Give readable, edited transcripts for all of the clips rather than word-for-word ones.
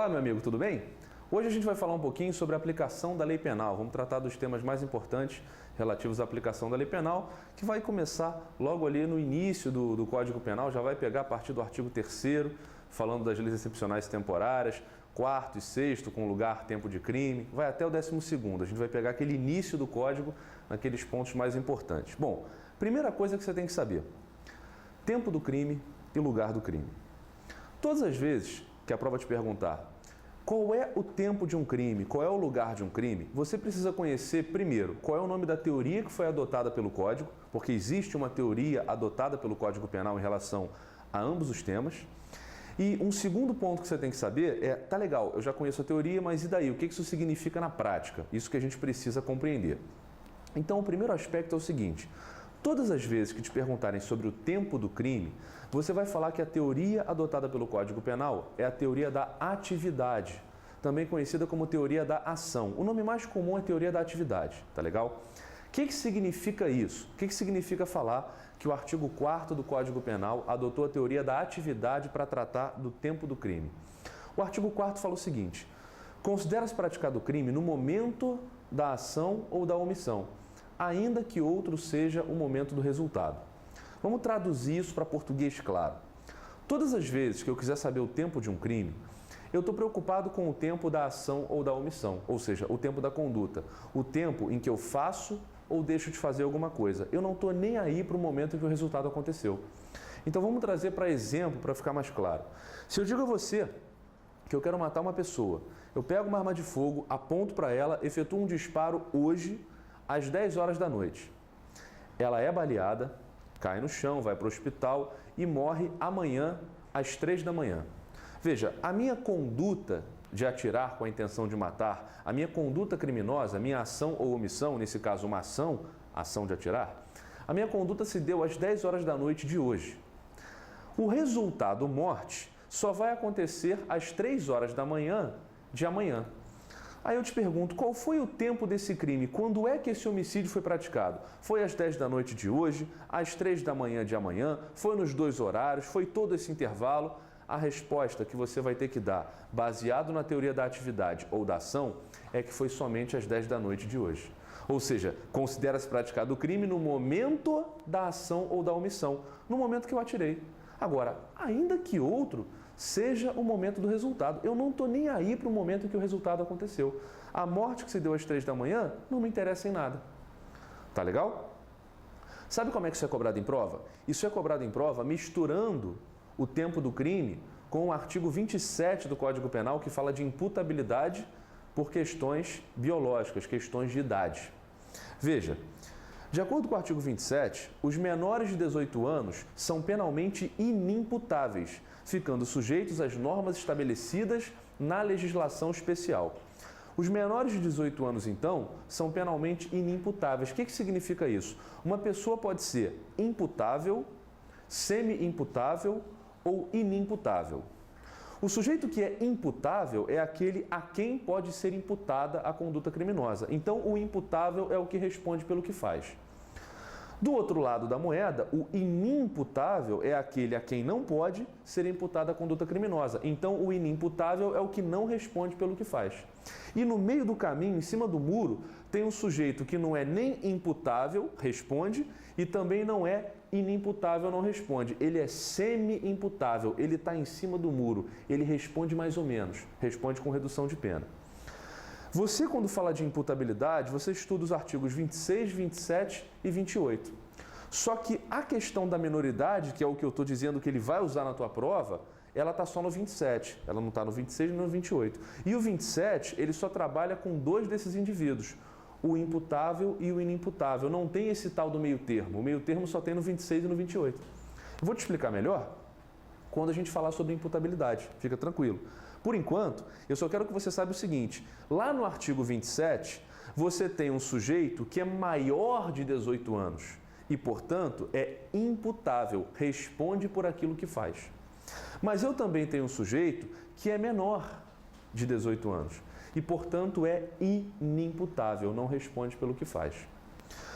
Olá, meu amigo, tudo bem? Hoje a gente vai falar um pouquinho sobre a aplicação da lei penal. Vamos tratar dos temas mais importantes relativos à aplicação da lei penal, que vai começar logo ali no início do Código Penal, já vai pegar a partir do artigo 3º, falando das leis excepcionais temporárias, 4º e 6º, com lugar, tempo de crime, vai até o 12º. A gente vai pegar aquele início do Código, naqueles pontos mais importantes. Bom, primeira coisa que você tem que saber: tempo do crime e lugar do crime. Todas as vezes que a prova te perguntar qual é o tempo de um crime, qual é o lugar de um crime, você precisa conhecer primeiro qual é o nome da teoria que foi adotada pelo Código, porque existe uma teoria adotada pelo Código Penal em relação a ambos os temas. E um segundo ponto que você tem que saber é, tá legal, eu já conheço a teoria, mas e daí? O que isso significa na prática? Isso que a gente precisa compreender. Então, o primeiro aspecto é o seguinte: todas as vezes que te perguntarem sobre o tempo do crime, você vai falar que a teoria adotada pelo Código Penal é a teoria da atividade, também conhecida como teoria da ação. O nome mais comum é teoria da atividade, tá legal? O que significa isso? O que significa falar que o artigo 4º do Código Penal adotou a teoria da atividade para tratar do tempo do crime? O artigo 4º fala o seguinte: considera-se praticado o crime no momento da ação ou da omissão, ainda que outro seja o momento do resultado. Vamos traduzir isso para português claro. Todas as vezes que eu quiser saber o tempo de um crime, eu estou preocupado com o tempo da ação ou da omissão, ou seja, o tempo da conduta, o tempo em que eu faço ou deixo de fazer alguma coisa. Eu não estou nem aí para o momento em que o resultado aconteceu. Então vamos trazer para exemplo para ficar mais claro. Se eu digo a você que eu quero matar uma pessoa, eu pego uma arma de fogo, aponto para ela, efetuo um disparo hoje, às 10 horas da noite. Ela é baleada, cai no chão, vai para o hospital e morre amanhã às 3 da manhã. Veja, a minha conduta de atirar com a intenção de matar, a minha conduta criminosa, a minha ação ou omissão, nesse caso uma ação de atirar, a minha conduta se deu às 10 horas da noite de hoje. O resultado, morte, só vai acontecer às 3 horas da manhã de amanhã. Aí eu te pergunto, qual foi o tempo desse crime? Quando é que esse homicídio foi praticado? Foi às 10 da noite de hoje, às 3 da manhã de amanhã? Foi nos dois horários? Foi todo esse intervalo? A resposta que você vai ter que dar, baseado na teoria da atividade ou da ação, é que foi somente às 10 da noite de hoje. Ou seja, considera-se praticado o crime no momento da ação ou da omissão, no momento que eu atirei. Agora, ainda que outro seja o momento do resultado, eu não estou nem aí para o momento em que o resultado aconteceu. A morte que se deu às 3 da manhã não me interessa em nada. Tá legal? Sabe como é que isso é cobrado em prova? Isso é cobrado em prova misturando o tempo do crime com o artigo 27 do Código Penal, que fala de imputabilidade por questões biológicas, questões de idade. Veja, de acordo com o artigo 27, os menores de 18 anos são penalmente inimputáveis, ficando sujeitos às normas estabelecidas na legislação especial. Os menores de 18 anos, então, são penalmente inimputáveis. O que significa isso? Uma pessoa pode ser imputável, semi-imputável ou inimputável. O sujeito que é imputável é aquele a quem pode ser imputada a conduta criminosa. Então, o imputável é o que responde pelo que faz. Do outro lado da moeda, o inimputável é aquele a quem não pode ser imputada a conduta criminosa. Então, o inimputável é o que não responde pelo que faz. E no meio do caminho, em cima do muro, tem um sujeito que não é nem imputável, responde, e também não é inimputável, não responde. Ele é semi-imputável, ele está em cima do muro, ele responde mais ou menos, responde com redução de pena. Você, quando fala de imputabilidade, você estuda os artigos 26, 27 e 28. Só que a questão da minoridade, que é o que eu estou dizendo que ele vai usar na tua prova, ela está só no 27, ela não está no 26 nem no 28. E o 27, ele só trabalha com dois desses indivíduos, o imputável e o inimputável. Não tem esse tal do meio termo. O meio termo só tem no 26 e no 28. Eu vou te explicar melhor quando a gente falar sobre imputabilidade. Fica tranquilo. Por enquanto, eu só quero que você saiba o seguinte: lá no artigo 27, você tem um sujeito que é maior de 18 anos e, portanto, é imputável, responde por aquilo que faz. Mas eu também tenho um sujeito que é menor de 18 anos e, portanto, é inimputável, não responde pelo que faz.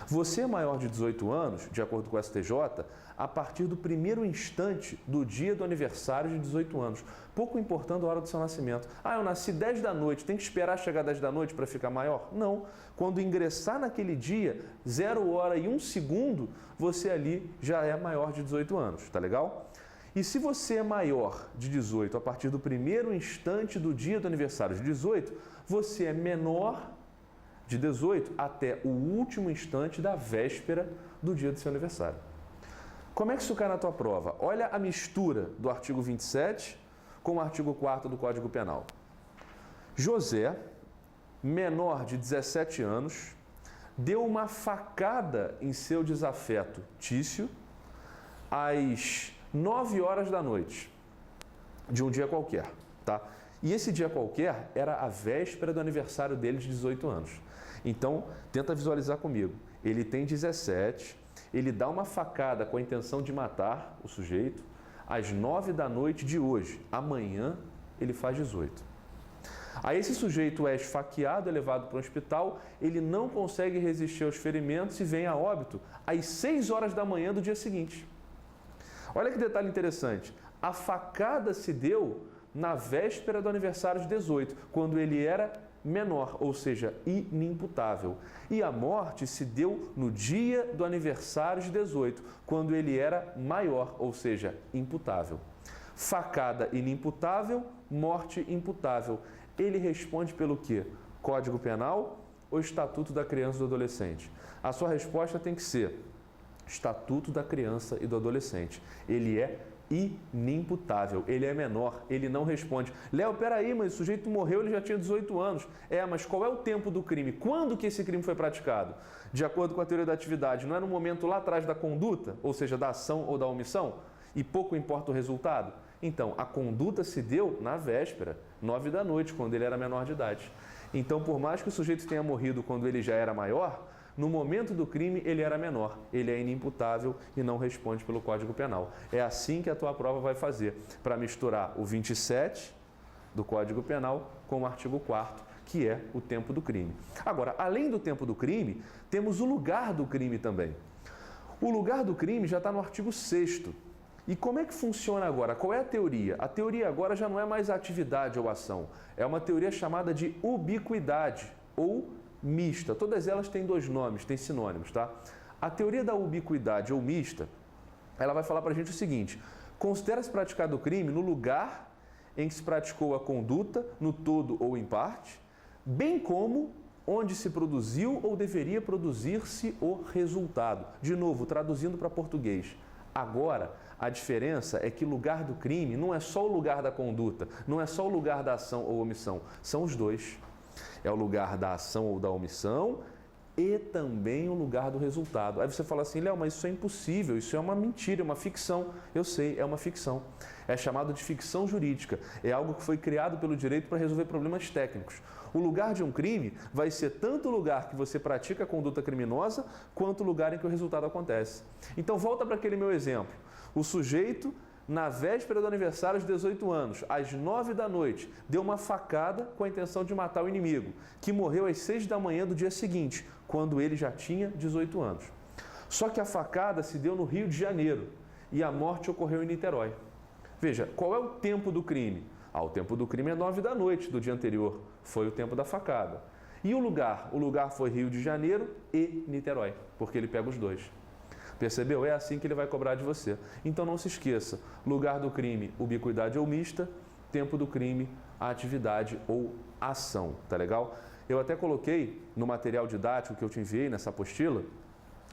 Você é maior de 18 anos, de acordo com o STJ, a partir do primeiro instante do dia do aniversário de 18 anos, pouco importando a hora do seu nascimento. Ah, eu nasci 10 da noite, tem que esperar chegar 10 da noite para ficar maior? Não. Quando ingressar naquele dia, 0 hora e 1 segundo, você ali já é maior de 18 anos, tá legal? E se você é maior de 18 a partir do primeiro instante do dia do aniversário de 18, você é menor de 18 até o último instante da véspera do dia do seu aniversário. Como é que isso cai na tua prova? Olha a mistura do artigo 27 com o artigo 4º do Código Penal. José, menor de 17 anos, deu uma facada em seu desafeto Tício às 9 horas da noite de um dia qualquer, tá? E esse dia qualquer era a véspera do aniversário dele de 18 anos. Então, tenta visualizar comigo. Ele tem 17, ele dá uma facada com a intenção de matar o sujeito às 9 da noite de hoje. Amanhã, ele faz 18. Aí esse sujeito é esfaqueado, é levado para o hospital, ele não consegue resistir aos ferimentos e vem a óbito às 6 horas da manhã do dia seguinte. Olha que detalhe interessante. A facada se deu na véspera do aniversário de 18, quando ele era menor, ou seja, inimputável. E a morte se deu no dia do aniversário de 18, quando ele era maior, ou seja, imputável. Facada inimputável, morte imputável. Ele responde pelo quê? Código Penal ou Estatuto da Criança e do Adolescente? A sua resposta tem que ser Estatuto da Criança e do Adolescente. Ele é inimputável, ele é menor, ele não responde. Léo, peraí, mas o sujeito morreu, ele já tinha 18 anos. Mas qual é o tempo do crime? Quando que esse crime foi praticado? De acordo com a teoria da atividade, não é no momento lá atrás da conduta, ou seja, da ação ou da omissão? E pouco importa o resultado? Então, a conduta se deu na véspera, 9 da noite, quando ele era menor de idade. Então, por mais que o sujeito tenha morrido quando ele já era maior, no momento do crime, ele era menor, ele é inimputável e não responde pelo Código Penal. É assim que a tua prova vai fazer, para misturar o 27 do Código Penal com o artigo 4º, que é o tempo do crime. Agora, além do tempo do crime, temos o lugar do crime também. O lugar do crime já está no artigo 6º. E como é que funciona agora? Qual é a teoria? A teoria agora já não é mais atividade ou ação, é uma teoria chamada de ubiquidade ou mista. Todas elas têm dois nomes, têm sinônimos, tá? A teoria da ubiquidade ou mista, ela vai falar para a gente o seguinte: considera-se praticado o crime no lugar em que se praticou a conduta, no todo ou em parte, bem como onde se produziu ou deveria produzir-se o resultado. De novo, traduzindo para português. Agora, a diferença é que o lugar do crime não é só o lugar da conduta, não é só o lugar da ação ou omissão, são os dois. É o lugar da ação ou da omissão e também o lugar do resultado. Aí você fala assim, Léo, mas isso é impossível, isso é uma mentira, é uma ficção. Eu sei, é uma ficção. É chamado de ficção jurídica. É algo que foi criado pelo direito para resolver problemas técnicos. O lugar de um crime vai ser tanto o lugar que você pratica a conduta criminosa, quanto o lugar em que o resultado acontece. Então volta para aquele meu exemplo. O sujeito, na véspera do aniversário de 18 anos, às 9 da noite, deu uma facada com a intenção de matar o inimigo, que morreu às 6 da manhã do dia seguinte, quando ele já tinha 18 anos. Só que a facada se deu no Rio de Janeiro e a morte ocorreu em Niterói. Veja, qual é o tempo do crime? O tempo do crime é 9 da noite do dia anterior, foi o tempo da facada. E o lugar? O lugar foi Rio de Janeiro e Niterói, porque ele pega os dois. Percebeu? É assim que ele vai cobrar de você. Então não se esqueça, lugar do crime, ubiquidade ou mista, tempo do crime, atividade ou ação, tá legal? Eu até coloquei no material didático que eu te enviei nessa apostila,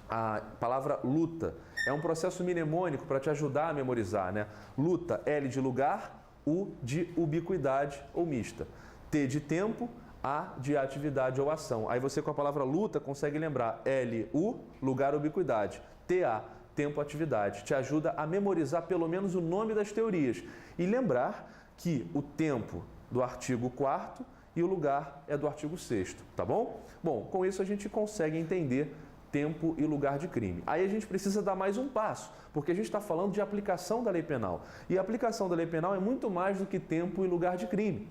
a palavra luta. É um processo mnemônico para te ajudar a memorizar, né? Luta, L de lugar, U de ubiquidade ou mista. T de tempo, A de atividade ou ação. Aí você com a palavra luta consegue lembrar L, U, lugar, ubiquidade. TA, tempo, atividade. Te ajuda a memorizar pelo menos o nome das teorias. E lembrar que o tempo do artigo 4º e o lugar é do artigo 6º, tá bom? Bom, com isso a gente consegue entender tempo e lugar de crime. Aí a gente precisa dar mais um passo, porque a gente está falando de aplicação da lei penal. E a aplicação da lei penal é muito mais do que tempo e lugar de crime.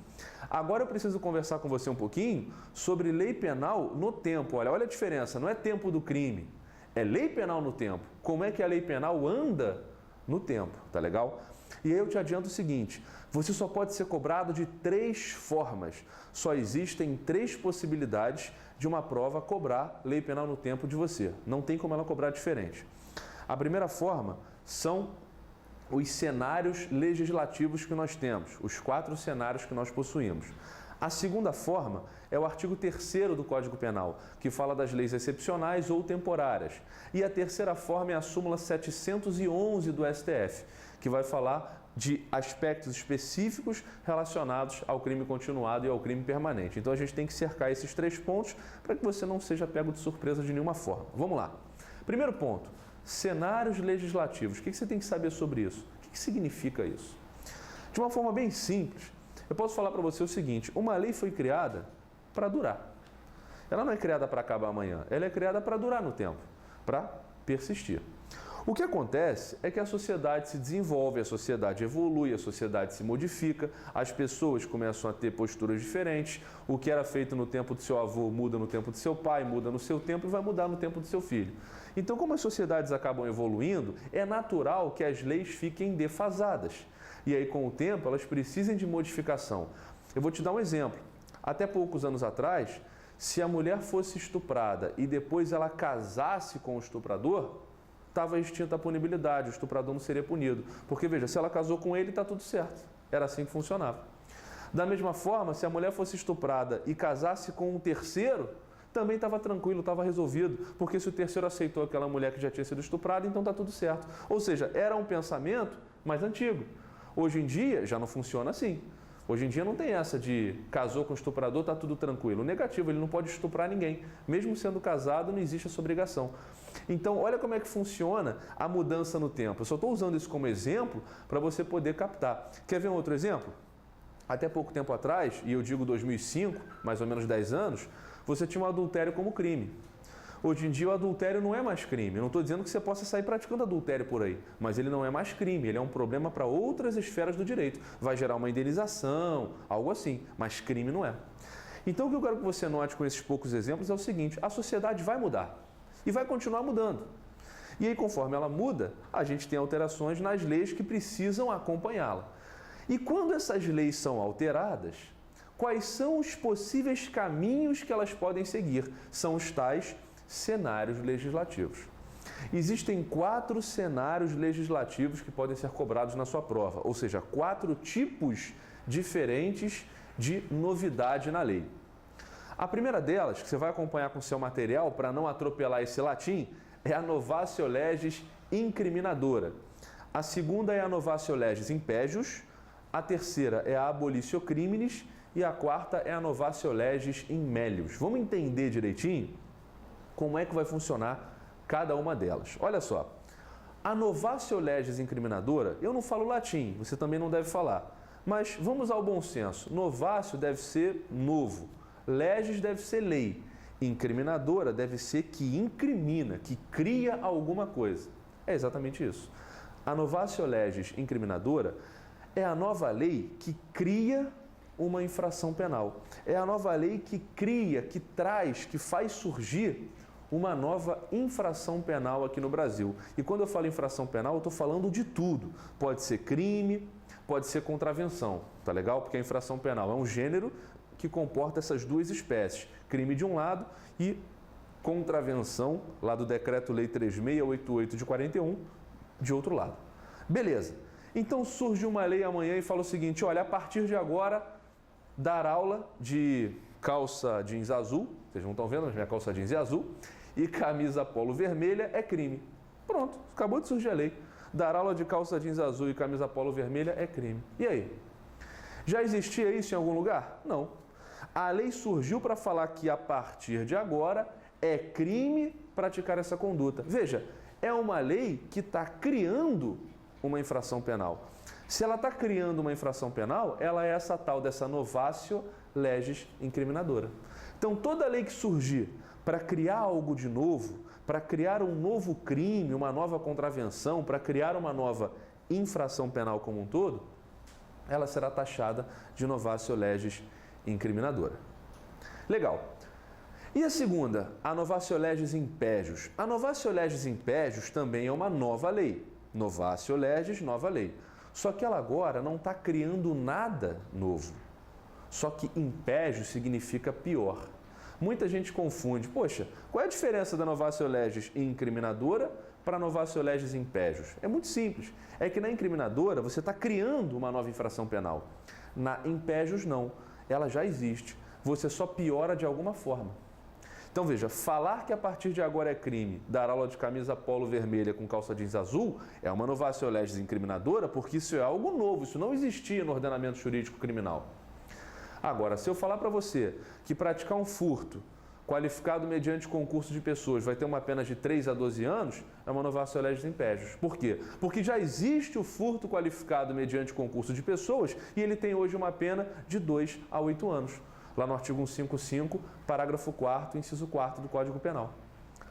Agora eu preciso conversar com você um pouquinho sobre lei penal no tempo. Olha a diferença, não é tempo do crime, é lei penal no tempo. Como é que a lei penal anda no tempo, tá legal? E aí eu te adianto o seguinte, você só pode ser cobrado de 3 formas. Só existem 3 possibilidades de uma prova cobrar lei penal no tempo de você. Não tem como ela cobrar diferente. A primeira forma são os cenários legislativos que nós temos, os 4 cenários que nós possuímos. A segunda forma é o artigo 3º do Código Penal, que fala das leis excepcionais ou temporárias. E a terceira forma é a súmula 711 do STF, que vai falar de aspectos específicos relacionados ao crime continuado e ao crime permanente. Então a gente tem que cercar esses 3 pontos para que você não seja pego de surpresa de nenhuma forma. Vamos lá. Primeiro ponto, cenários legislativos. O que você tem que saber sobre isso? O que significa isso? De uma forma bem simples, eu posso falar para você o seguinte, uma lei foi criada para durar. Ela não é criada para acabar amanhã, ela é criada para durar no tempo, para persistir. O que acontece é que a sociedade se desenvolve, a sociedade evolui, a sociedade se modifica, as pessoas começam a ter posturas diferentes, o que era feito no tempo do seu avô muda no tempo do seu pai, muda no seu tempo e vai mudar no tempo do seu filho. Então, como as sociedades acabam evoluindo, é natural que as leis fiquem defasadas. E aí, com o tempo, elas precisam de modificação. Eu vou te dar um exemplo. Até poucos anos atrás, se a mulher fosse estuprada e depois ela casasse com o estuprador, estava extinta a punibilidade, o estuprador não seria punido. Porque, veja, se ela casou com ele, está tudo certo. Era assim que funcionava. Da mesma forma, se a mulher fosse estuprada e casasse com um terceiro, também estava tranquilo, estava resolvido. Porque se o terceiro aceitou aquela mulher que já tinha sido estuprada, então está tudo certo. Ou seja, era um pensamento mais antigo. Hoje em dia, já não funciona assim. Hoje em dia não tem essa de casou com o estuprador, está tudo tranquilo. O negativo, ele não pode estuprar ninguém. Mesmo sendo casado, não existe essa obrigação. Então, olha como é que funciona a mudança no tempo. Eu só estou usando isso como exemplo para você poder captar. Quer ver um outro exemplo? Até pouco tempo atrás, e eu digo 2005, mais ou menos 10 anos, você tinha um adultério como crime. Hoje em dia o adultério não é mais crime. Eu não estou dizendo que você possa sair praticando adultério por aí, mas ele não é mais crime, ele é um problema para outras esferas do direito. Vai gerar uma indenização, algo assim, mas crime não é. Então o que eu quero que você note com esses poucos exemplos é o seguinte, a sociedade vai mudar e vai continuar mudando. E aí, conforme ela muda, a gente tem alterações nas leis que precisam acompanhá-la. E quando essas leis são alteradas, quais são os possíveis caminhos que elas podem seguir? São os tais cenários legislativos. Existem 4 cenários legislativos que podem ser cobrados na sua prova, ou seja, 4 tipos diferentes de novidade na lei. A primeira delas, que você vai acompanhar com o seu material para não atropelar esse latim, é a novatio legis incriminadora. A segunda é a novatio legis impégius, a terceira é a abolitio criminis e a quarta é a novatio legis in melius. Vamos entender direitinho como é que vai funcionar cada uma delas. Olha só, a novatio legis incriminadora, eu não falo latim, você também não deve falar, mas vamos ao bom senso. Novatio deve ser novo, legis deve ser lei, incriminadora deve ser que incrimina, que cria alguma coisa. É exatamente isso. A novatio legis incriminadora é a nova lei que cria uma infração penal. É a nova lei que cria, que traz, que faz surgir uma nova infração penal aqui no Brasil. E quando eu falo infração penal, eu estou falando de tudo. Pode ser crime, pode ser contravenção, tá legal? Porque a infração penal é um gênero que comporta essas 2 espécies, crime de um lado e contravenção, lá do Decreto-Lei 3688 de 41, de outro lado. Beleza. Então surge uma lei amanhã e fala o seguinte, olha, a partir de agora, dar aula de calça jeans azul, vocês não estão vendo, mas minha calça jeans é azul, e camisa polo vermelha é crime. Pronto, acabou de surgir a lei. Dar aula de calça jeans azul e camisa polo vermelha é crime. E aí? Já existia isso em algum lugar? Não. A lei surgiu para falar que a partir de agora é crime praticar essa conduta. Veja, é uma lei que está criando uma infração penal. Se ela está criando uma infração penal, ela é essa tal dessa novatio legis incriminadora. Então, toda lei que surgir para criar algo de novo, para criar um novo crime, uma nova contravenção, para criar uma nova infração penal como um todo, ela será taxada de novatio legis incriminadora. Legal. E a segunda, a novatio legis impégios. A novatio legis impégios também é uma nova lei. Novatio legis, nova lei. Só que ela agora não está criando nada novo. Só que impégio significa pior. Muita gente confunde. Poxa, qual é a diferença da novatio legis incriminadora para a novatio legis impégios? É muito simples. É que na incriminadora você está criando uma nova infração penal. Na impégios não. Ela já existe. Você só piora de alguma forma. Então veja, falar que a partir de agora é crime dar aula de camisa polo vermelha com calça jeans azul é uma novatio legis incriminadora porque isso é algo novo, isso não existia no ordenamento jurídico criminal. Agora, se eu falar para você que praticar um furto qualificado mediante concurso de pessoas vai ter uma pena de 3 a 12 anos, é uma novatio legis impégios. Por quê? Porque já existe o furto qualificado mediante concurso de pessoas e ele tem hoje uma pena de 2 a 8 anos. Lá no artigo 155, parágrafo 4º, inciso 4º do Código Penal.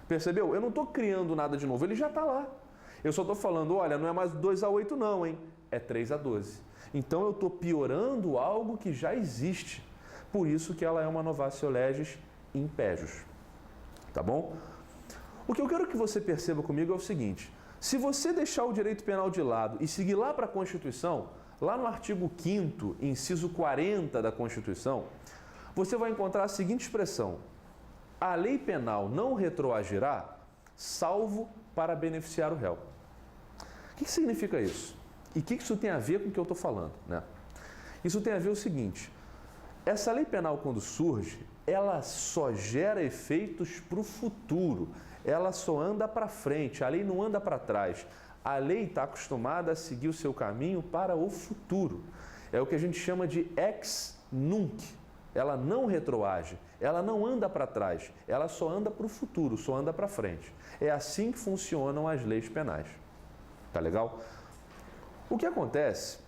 Percebeu? Eu não estou criando nada de novo, ele já está lá. Eu só estou falando, olha, não é mais 2 a 8 não, hein? É 3 a 12. Então eu estou piorando algo que já existe. Por isso que ela é uma novatio legis impégios. Tá bom? O que eu quero que você perceba comigo é o seguinte. Se você deixar o direito penal de lado e seguir lá para a Constituição, lá no artigo 5º, inciso 40 da Constituição, você vai encontrar a seguinte expressão: a lei penal não retroagirá, salvo para beneficiar o réu. O que significa isso? E o que isso tem a ver com o que eu estou falando, né? Isso tem a ver o seguinte: essa lei penal, quando surge, ela só gera efeitos para o futuro, ela só anda para frente, a lei não anda para trás. A lei está acostumada a seguir o seu caminho para o futuro. É o que a gente chama de ex nunc. Ela não retroage, ela não anda para trás, ela só anda para o futuro, só anda para frente. É assim que funcionam as leis penais. Tá legal? O que acontece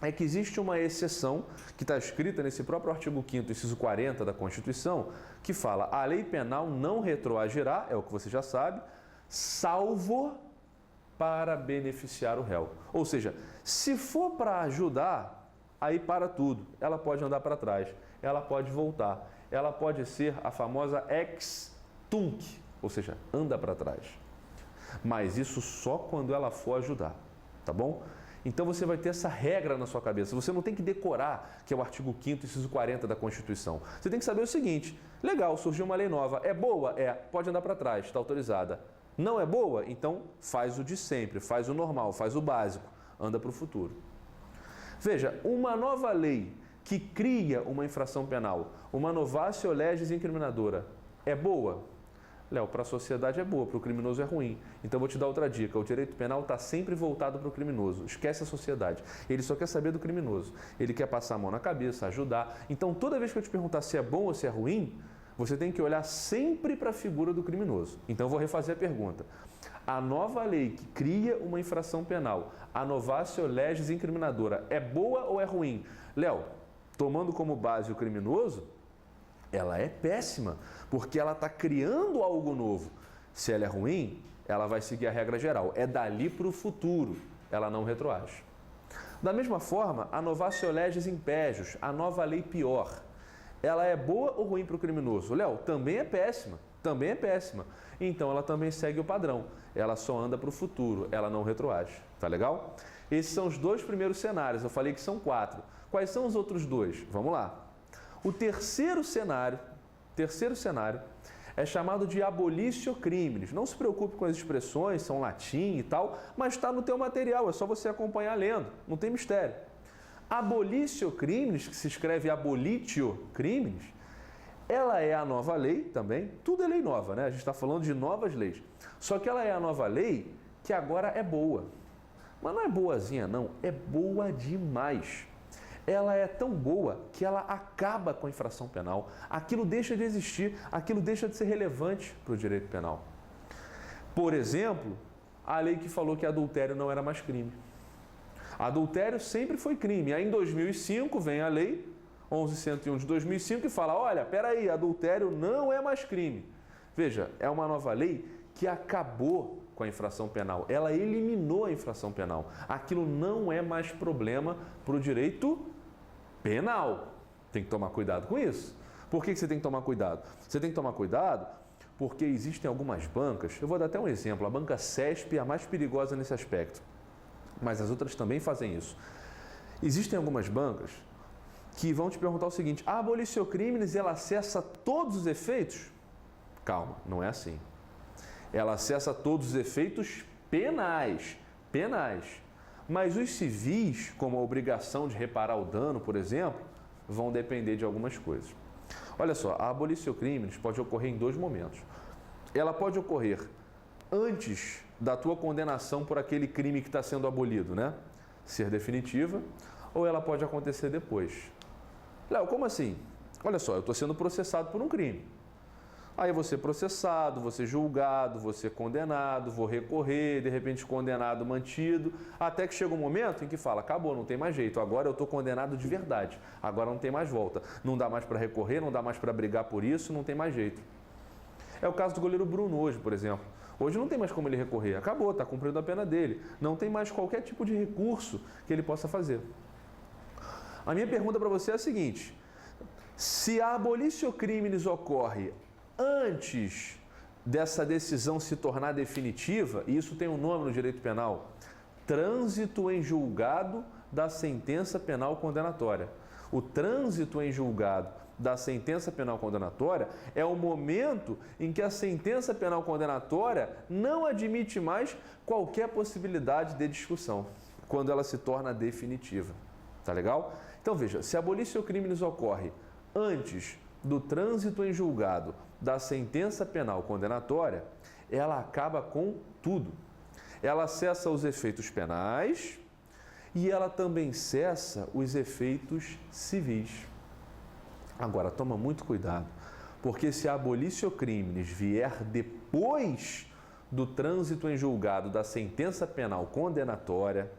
é que existe uma exceção que está escrita nesse próprio artigo 5º, inciso 40 da Constituição, que fala: a lei penal não retroagirá, é o que você já sabe, salvo para beneficiar o réu. Ou seja, se for para ajudar, aí para tudo. Ela pode andar para trás, ela pode voltar, ela pode ser a famosa ex tunc, ou seja, anda para trás. Mas isso só quando ela for ajudar, tá bom? Então você vai ter essa regra na sua cabeça. Você não tem que decorar que é o artigo 5º, inciso 40 da Constituição. Você tem que saber o seguinte: legal, surgiu uma lei nova. É boa? É. Pode andar para trás, está autorizada. Não é boa? Então faz o de sempre, faz o normal, faz o básico, anda para o futuro. Veja, uma nova lei que cria uma infração penal, uma novatio legis incriminadora, é boa? Léo, para a sociedade é boa, para o criminoso é ruim. Então vou te dar outra dica: o direito penal está sempre voltado para o criminoso. Esquece a sociedade. Ele só quer saber do criminoso. Ele quer passar a mão na cabeça, ajudar. Então toda vez que eu te perguntar se é bom ou se é ruim, você tem que olhar sempre para a figura do criminoso. Então eu vou refazer a pergunta. A nova lei que cria uma infração penal, a novatio legis incriminadora, é boa ou é ruim? Léo, tomando como base o criminoso, ela é péssima, porque ela está criando algo novo. Se ela é ruim, ela vai seguir a regra geral. É dali para o futuro, ela não retroage. Da mesma forma, a novatio legis impégios, a nova lei pior, ela é boa ou ruim para o criminoso? Léo, também é péssima, também é péssima. Então ela também segue o padrão, ela só anda para o futuro, ela não retroage. Tá legal? Esses são os dois primeiros cenários, eu falei que são 4. Quais são os outros 2? Vamos lá. O terceiro cenário é chamado de abolitio criminis. Não se preocupe com as expressões, são latim e tal, mas está no teu material, é só você acompanhar lendo, não tem mistério. Abolitio criminis, que se escreve abolitio criminis, ela é a nova lei também, tudo é lei nova, né? A gente está falando de novas leis. Só que ela é a nova lei que agora é boa. Mas não é boazinha não, é boa demais. Ela é tão boa que ela acaba com a infração penal. Aquilo deixa de existir, aquilo deixa de ser relevante para o direito penal. Por exemplo, a lei que falou que adultério não era mais crime. Adultério sempre foi crime. Aí em 2005 vem a lei 11.101 de 2005 e fala: olha, peraí, adultério não é mais crime. Veja, é uma nova lei que acabou com a infração penal, ela eliminou a infração penal. Aquilo não é mais problema para o direito penal. Tem que tomar cuidado com isso. Por que você tem que tomar cuidado? Você tem que tomar cuidado porque existem algumas bancas, eu vou dar até um exemplo, a banca CESP é a mais perigosa nesse aspecto, mas as outras também fazem isso. Existem algumas bancas que vão te perguntar o seguinte: a abolition crimes, ela acessa todos os efeitos? Calma, não é assim. Ela acessa todos os efeitos penais, mas os civis, como a obrigação de reparar o dano, por exemplo, vão depender de algumas coisas. Olha só, a abolition crimes pode ocorrer em dois momentos. Ela pode ocorrer antes da tua condenação por aquele crime que está sendo abolido, né? Ser definitiva, ou ela pode acontecer depois. Léo, como assim? Olha só, eu estou sendo processado por um crime. Aí eu vou ser processado, vou ser julgado, vou ser condenado, vou recorrer, de repente condenado, mantido, até que chega um momento em que fala, acabou, não tem mais jeito, agora eu estou condenado de verdade, agora não tem mais volta, não dá mais para recorrer, não dá mais para brigar por isso, não tem mais jeito. É o caso do goleiro Bruno hoje, por exemplo. Hoje não tem mais como ele recorrer, acabou, está cumprindo a pena dele, não tem mais qualquer tipo de recurso que ele possa fazer. A minha pergunta para você é a seguinte: se a abolition crimes ocorre antes dessa decisão se tornar definitiva, e isso tem um nome no direito penal, trânsito em julgado da sentença penal condenatória. O trânsito em julgado da sentença penal condenatória é o momento em que a sentença penal condenatória não admite mais qualquer possibilidade de discussão, quando ela se torna definitiva. Tá legal? Então veja, se a abolition crimes ocorre antes do trânsito em julgado da sentença penal condenatória, ela acaba com tudo. Ela cessa os efeitos penais e ela também cessa os efeitos civis. Agora, toma muito cuidado, porque se a abolition crimes vier depois do trânsito em julgado da sentença penal condenatória,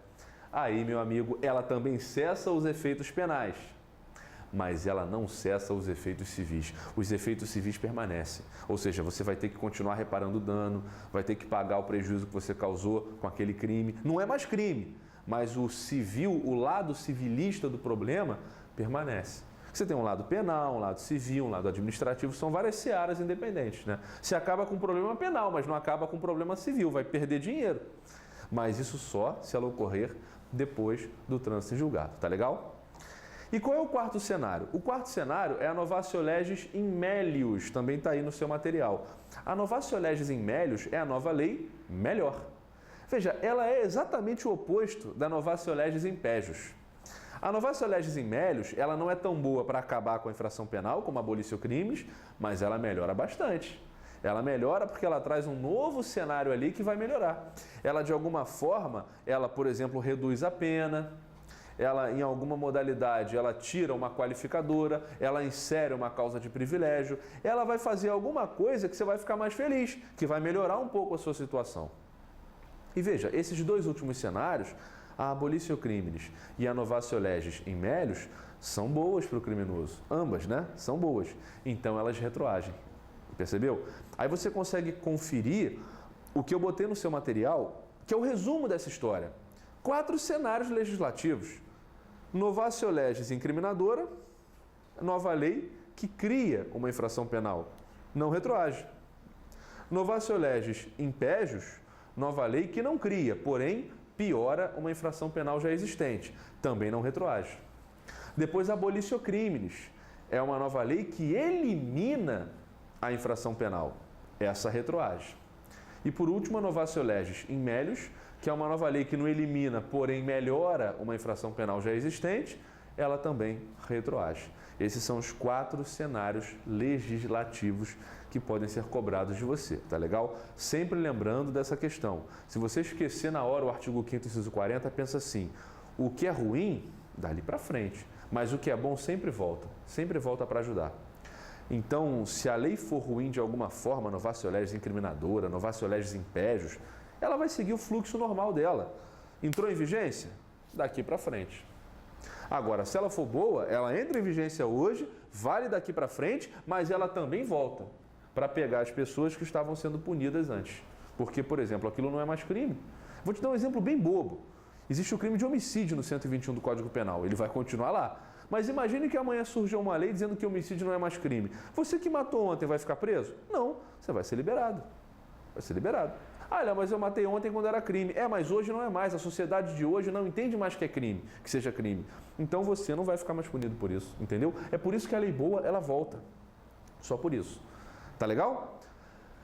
aí, meu amigo, ela também cessa os efeitos penais, mas ela não cessa os efeitos civis. Os efeitos civis permanecem, ou seja, você vai ter que continuar reparando o dano, vai ter que pagar o prejuízo que você causou com aquele crime. Não é mais crime, mas o civil, o lado civilista do problema permanece. Você tem um lado penal, um lado civil, um lado administrativo, são várias searas independentes, né? Você acaba com um problema penal, mas não acaba com um problema civil, vai perder dinheiro. Mas isso só se ela ocorrer depois do trânsito em julgado, tá legal? E qual é o quarto cenário? O quarto cenário é a novatio legis in melius, também está aí no seu material. A novatio legis in melius é a nova lei melhor. Veja, ela é exatamente o oposto da novatio legis in pejus. A novatio legis in melius, ela não é tão boa para acabar com a infração penal como a abolition crimes, mas ela melhora bastante. Ela melhora porque ela traz um novo cenário ali que vai melhorar. Ela, de alguma forma, ela, por exemplo, reduz a pena. Ela, em alguma modalidade, ela tira uma qualificadora, ela insere uma causa de privilégio, ela vai fazer alguma coisa que você vai ficar mais feliz, que vai melhorar um pouco a sua situação. E veja, esses dois últimos cenários, a abolition crimes e a novatio legis in melius, são boas para o criminoso. Ambas, né? São boas. Então, elas retroagem. Percebeu? Aí você consegue conferir o que eu botei no seu material, que é o resumo dessa história. 4 cenários legislativos. Novatio legis incriminadora, nova lei que cria uma infração penal, não retroage. Novatio legis in pejus, nova lei que não cria, porém piora uma infração penal já existente, também não retroage. Depois, a abolition crimes, é uma nova lei que elimina a infração penal, essa retroage. E por último, a novatio legis in melius, que é uma nova lei que não elimina, porém melhora uma infração penal já existente, ela também retroage. Esses são os 4 cenários legislativos que podem ser cobrados de você, tá legal? Sempre lembrando dessa questão. Se você esquecer na hora o artigo 5º, inciso 40, pensa assim: o que é ruim, dali para frente, mas o que é bom sempre volta para ajudar. Então, se a lei for ruim de alguma forma, novatio legis incriminadora, novatio legis in pejus, ela vai seguir o fluxo normal dela. Entrou em vigência? Daqui para frente. Agora, se ela for boa, ela entra em vigência hoje, vale daqui para frente, mas ela também volta para pegar as pessoas que estavam sendo punidas antes. Porque, por exemplo, aquilo não é mais crime. Vou te dar um exemplo bem bobo. Existe o crime de homicídio no 121 do Código Penal. Ele vai continuar lá. Mas imagine que amanhã surja uma lei dizendo que homicídio não é mais crime. Você que matou ontem vai ficar preso? Não, você vai ser liberado. Vai ser liberado. Ah, não, mas eu matei ontem quando era crime. Mas hoje não é mais. A sociedade de hoje não entende mais que é crime, que seja crime. Então você não vai ficar mais punido por isso, entendeu? É por isso que a lei boa, ela volta. Só por isso. Tá legal?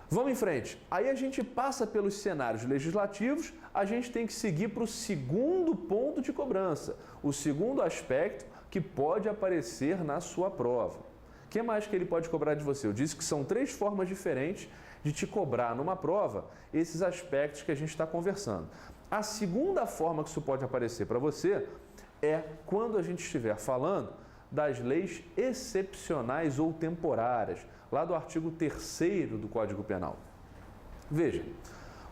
Vamos em frente. Aí a gente passa pelos cenários legislativos, a gente tem que seguir para o segundo ponto de cobrança. O segundo aspecto que pode aparecer na sua prova. O que mais que ele pode cobrar de você? Eu disse que são 3 formas diferentes de te cobrar numa prova esses aspectos que a gente está conversando. A segunda forma que isso pode aparecer para você é quando a gente estiver falando das leis excepcionais ou temporárias, lá do artigo 3º do Código Penal. Veja,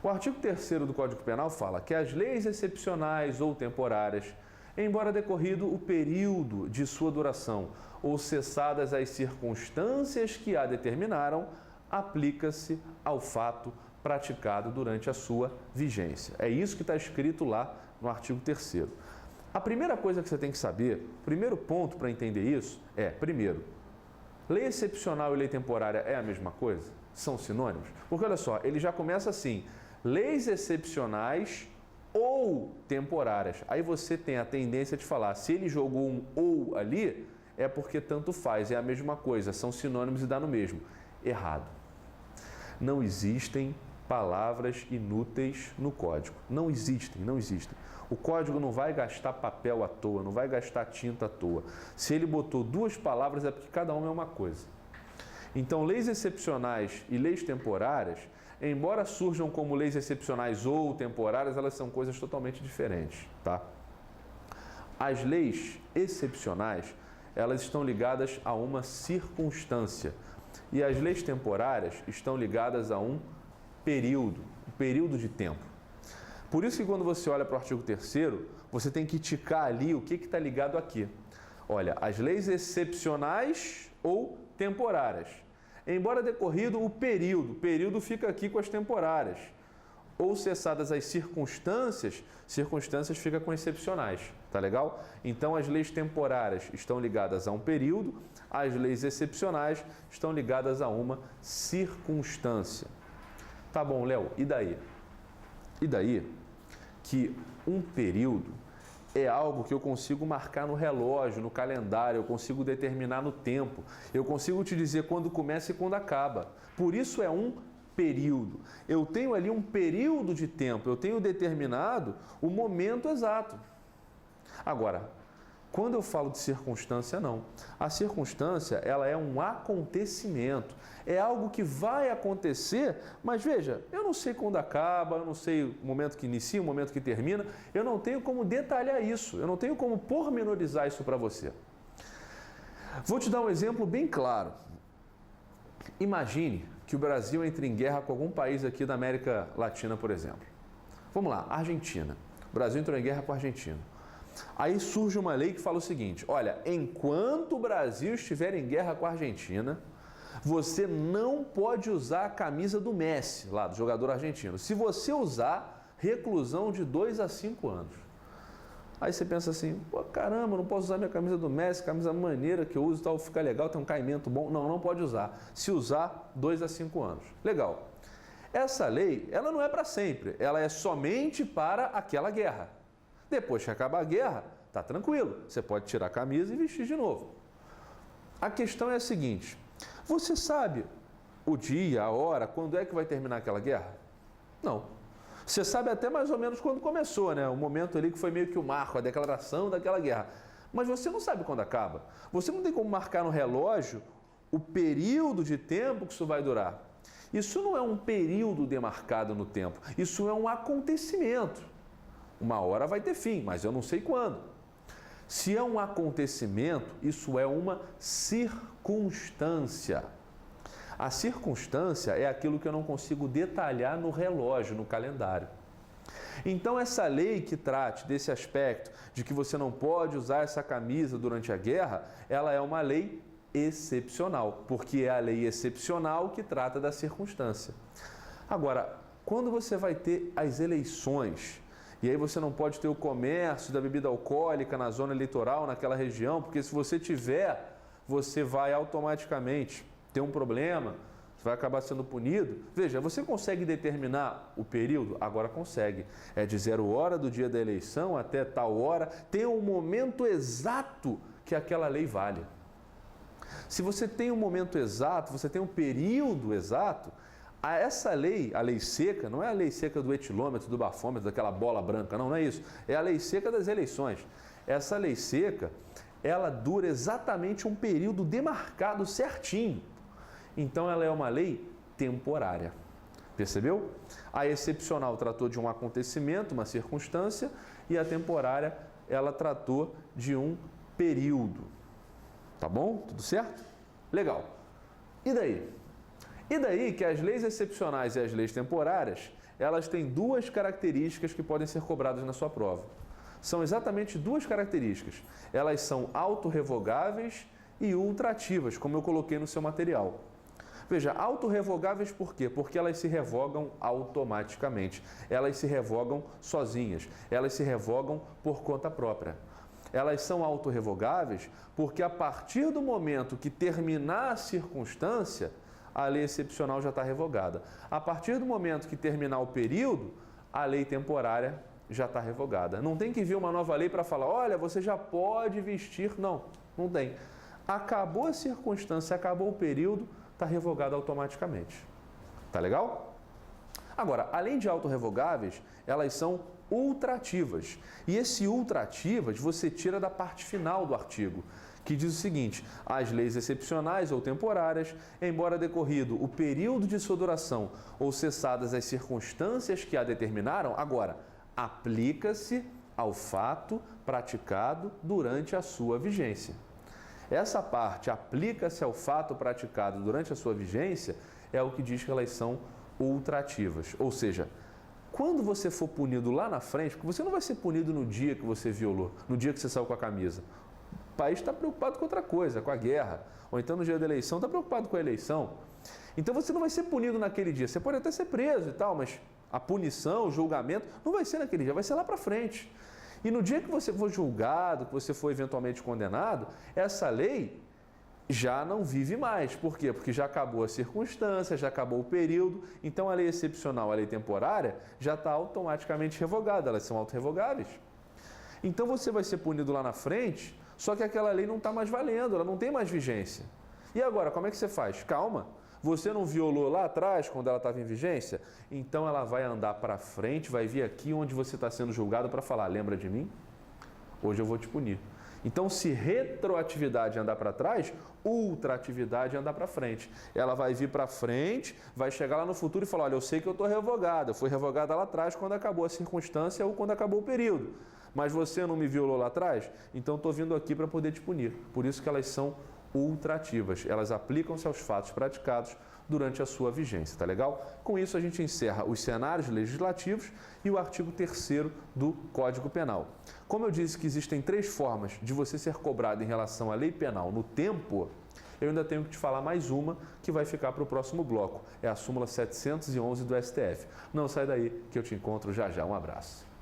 o artigo 3º do Código Penal fala que as leis excepcionais ou temporárias, embora decorrido o período de sua duração ou cessadas as circunstâncias que a determinaram, aplica-se ao fato praticado durante a sua vigência. É isso que está escrito lá no artigo 3º. A primeira coisa que você tem que saber, o primeiro ponto para entender isso é, primeiro, lei excepcional e lei temporária é a mesma coisa? São sinônimos? Porque olha só, ele já começa assim, leis excepcionais ou temporárias. Aí você tem a tendência de falar, se ele jogou um ou ali, é porque tanto faz, é a mesma coisa, são sinônimos e dá no mesmo. Errado. Não existem palavras inúteis no código. Não existem, não existem. O código não vai gastar papel à toa, não vai gastar tinta à toa. Se ele botou 2 palavras é porque cada uma é uma coisa. Então, leis excepcionais e leis temporárias, embora surjam como leis excepcionais ou temporárias, elas são coisas totalmente diferentes, tá? As leis excepcionais, elas estão ligadas a uma circunstância. E as leis temporárias estão ligadas a um período de tempo. Por isso que quando você olha para o artigo 3º, você tem que ticar ali o que está ligado aqui. Olha, as leis excepcionais ou temporárias. Embora decorrido o período fica aqui com as temporárias. Ou cessadas as circunstâncias fica com excepcionais, tá legal? Então as leis temporárias estão ligadas a um período, as leis excepcionais estão ligadas a uma circunstância. Tá bom, Léo, e daí? E daí que um período é algo que eu consigo marcar no relógio, no calendário, eu consigo determinar no tempo, eu consigo te dizer quando começa e quando acaba. Por isso é um período. Eu tenho ali um período de tempo, eu tenho determinado o momento exato. Agora, quando eu falo de circunstância, não. A circunstância, ela é um acontecimento. É algo que vai acontecer, mas veja, eu não sei quando acaba, eu não sei o momento que inicia, o momento que termina, eu não tenho como detalhar isso, eu não tenho como pormenorizar isso para você. Vou te dar um exemplo bem claro. Imagine que o Brasil entre em guerra com algum país aqui da América Latina, por exemplo. Vamos lá, Argentina. O Brasil entrou em guerra com a Argentina. Aí surge uma lei que fala o seguinte, olha, enquanto o Brasil estiver em guerra com a Argentina, você não pode usar a camisa do Messi, lá, do jogador argentino. Se você usar, reclusão de 2 a 5 anos. Aí você pensa assim, pô, caramba, não posso usar minha camisa do Messi, camisa maneira que eu uso, tal, fica legal, tem um caimento bom. Não, não pode usar. Se usar, 2 a 5 anos. Legal. Essa lei, ela não é para sempre, ela é somente para aquela guerra. Depois que acabar a guerra, tá tranquilo, você pode tirar a camisa e vestir de novo. A questão é a seguinte, você sabe o dia, a hora, quando é que vai terminar aquela guerra? Não. Você sabe até mais ou menos quando começou, né? O momento ali que foi meio que o marco, a declaração daquela guerra. Mas você não sabe quando acaba. Você não tem como marcar no relógio o período de tempo que isso vai durar. Isso não é um período demarcado no tempo, isso é um acontecimento. Uma hora vai ter fim, mas eu não sei quando. Se é um acontecimento, isso é uma circunstância. A circunstância é aquilo que eu não consigo detalhar no relógio, no calendário. Então, essa lei que trate desse aspecto de que você não pode usar essa camisa durante a guerra, ela é uma lei excepcional, porque é a lei excepcional que trata da circunstância. Agora, quando você vai ter as eleições, e aí você não pode ter o comércio da bebida alcoólica na zona eleitoral, naquela região, porque se você tiver, você vai automaticamente ter um problema, você vai acabar sendo punido. Veja, você consegue determinar o período? Agora consegue. É de 0 hora do dia da eleição até tal hora, tem um momento exato que aquela lei vale. Se você tem um momento exato, você tem um período exato, essa lei, a lei seca, não é a lei seca do etilômetro, do bafômetro, daquela bola branca, não é isso. É a lei seca das eleições. Essa lei seca, ela dura exatamente um período demarcado certinho. Então, ela é uma lei temporária. Percebeu? A excepcional tratou de um acontecimento, uma circunstância, e a temporária, ela tratou de um período. Tá bom? Tudo certo? Legal. E daí? E daí que as leis excepcionais e as leis temporárias, elas têm duas características que podem ser cobradas na sua prova. São exatamente duas características. Elas são autorrevogáveis e ultrativas, como eu coloquei no seu material. Veja, autorrevogáveis por quê? Porque elas se revogam automaticamente. Elas se revogam sozinhas. Elas se revogam por conta própria. Elas são autorrevogáveis porque a partir do momento que terminar a circunstância, a lei excepcional já está revogada. A partir do momento que terminar o período, a lei temporária já está revogada. Não tem que vir uma nova lei para falar, olha, você já pode vestir. Não, não tem. Acabou a circunstância, acabou o período, está revogado automaticamente. Tá legal? Agora, além de autorrevogáveis, elas são ultrativas. E esse ultrativas você tira da parte final do artigo, que diz o seguinte: as leis excepcionais ou temporárias, embora decorrido o período de sua duração ou cessadas as circunstâncias que a determinaram, agora, aplica-se ao fato praticado durante a sua vigência. Essa parte, aplica-se ao fato praticado durante a sua vigência, é o que diz que elas são ultrativas. Ou seja, quando você for punido lá na frente, porque você não vai ser punido no dia que você violou, no dia que você saiu com a camisa. O país está preocupado com outra coisa, com a guerra. Ou então no dia da eleição está preocupado com a eleição. Então você não vai ser punido naquele dia. Você pode até ser preso e tal, mas a punição, o julgamento, não vai ser naquele dia, vai ser lá para frente. E no dia que você for julgado, que você for eventualmente condenado, essa lei já não vive mais. Por quê? Porque já acabou a circunstância, já acabou o período. Então a lei excepcional, a lei temporária, já está automaticamente revogada. Elas são autorrevogáveis. Então você vai ser punido lá na frente, só que aquela lei não está mais valendo, ela não tem mais vigência. E agora, como é que você faz? Calma. Você não violou lá atrás, quando ela estava em vigência? Então ela vai andar para frente, vai vir aqui onde você está sendo julgado para falar, lembra de mim? Hoje eu vou te punir. Então, se retroatividade andar para trás, ultratividade andar para frente. Ela vai vir para frente, vai chegar lá no futuro e falar, olha, eu sei que eu estou revogada, eu fui revogada lá atrás quando acabou a circunstância ou quando acabou o período. Mas você não me violou lá atrás? Então estou vindo aqui para poder te punir. Por isso que elas são ultrativas. Elas aplicam-se aos fatos praticados durante a sua vigência, tá legal? Com isso a gente encerra os cenários legislativos e o artigo 3º do Código Penal. Como eu disse que existem 3 formas de você ser cobrado em relação à lei penal no tempo, eu ainda tenho que te falar mais uma que vai ficar para o próximo bloco. É a súmula 711 do STF. Não sai daí que eu te encontro já já. Um abraço.